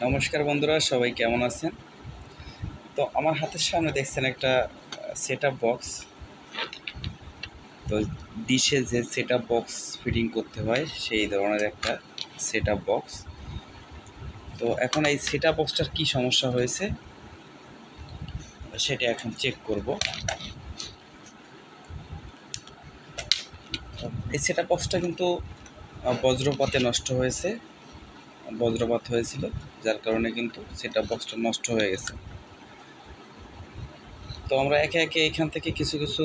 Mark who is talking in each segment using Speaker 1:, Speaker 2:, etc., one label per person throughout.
Speaker 1: নমস্কার বন্ধুরা, সবাই কেমন আছেন? তো আমার হাতের সামনে দেখছেন একটা সেটআপ বক্স। তো ডিশে যে সেটআপ বক্স ফিটিং করতে হয় সেই ধরনের একটা সেটআপ বক্স। তো এখন এই সেটআপ বক্সটার কি সমস্যা হয়েছে সেটা এখন চেক করব। এই সেটআপ বক্সটা কিন্তু বজ্রপাতে নষ্ট হয়েছে, বজ্রপাত হয়েছিল, যার কারণে কিন্তু সেটআপ বক্সটা নষ্ট হয়ে গেছে। তো আমরা একে একে এখান থেকে কিছু কিছু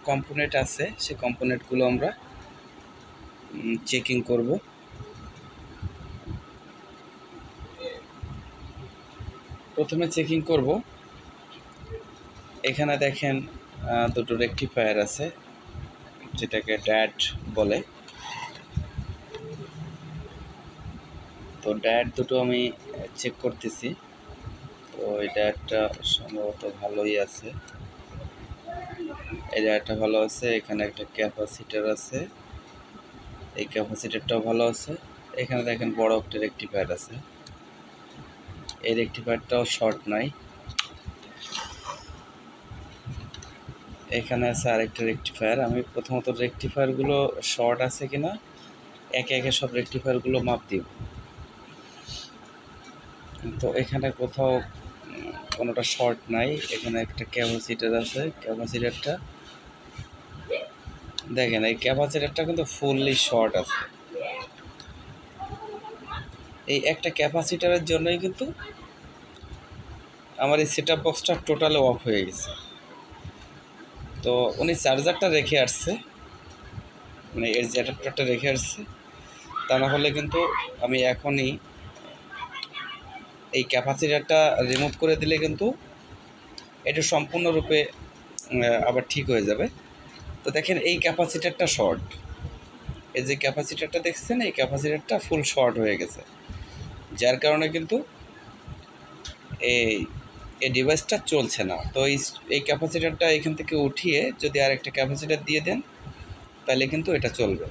Speaker 1: কম্পোনেন্ট আছে, সেই কম্পোনেন্টগুলো আমরা চেকিং করব। প্রথমে চেকিং করব, এখানে দেখেন দুটো রেকটিফায়ার আছে, যেটাকে ড্যাট বলে। তো ড্যাট দুটো আমি চেক করতেছি। তো এটা একটা সম্ভবত ভালোই আছে, এটা একটা ভালো আছে। এখানে একটা ক্যাপাসিটার আছে, এই ক্যাপাসিটারটাও ভালো আছে। এখানে দেখেন বড় একটা রেকটিফায়ার আছে, এই রেকটিফায়ারটাও শর্ট নাই। এখানে আছে আরেকটা রেকটিফায়ার। আমি প্রথমত রেকটিফায়ারগুলো শর্ট আছে কিনা একে একে সব রেকটিফায়ারগুলো মাপ দিব। তো এখানে কোথাও কোনোটা শর্ট নাই। এখানে একটা ক্যাপাসিটার আছে, ক্যাপাসিটারটা দেখেন, এই ক্যাপাসিটারটা কিন্তু ফুললি শর্ট আছে। এই একটা ক্যাপাসিটারের জন্যই কিন্তু আমার এই সেটআপ বক্সটা টোটালি অফ হয়ে গেছে। তো উনি চার্জারটা রেখে আসছে, মানে এর যে অ্যাডাপ্টারটা রেখে আসছে, তা না হলে কিন্তু আমি এখনই এই ক্যাপাসিটারটা রিমুভ করে দিলে কিন্তু এটা সম্পূর্ণরূপে আবার ঠিক হয়ে যাবে। তো দেখেন, এই ক্যাপাসিটারটা শর্ট, এই যে ক্যাপাসিটারটা দেখছেন, এই ক্যাপাসিটারটা ফুল শর্ট হয়ে গেছে, যার কারণে কিন্তু এই ডিভাইসটা চলছে না। তো এই ক্যাপাসিটারটা এখান থেকে উঠিয়ে যদি আরেকটা ক্যাপাসিটার দিয়ে দেন, তাহলে কিন্তু এটা চলবে।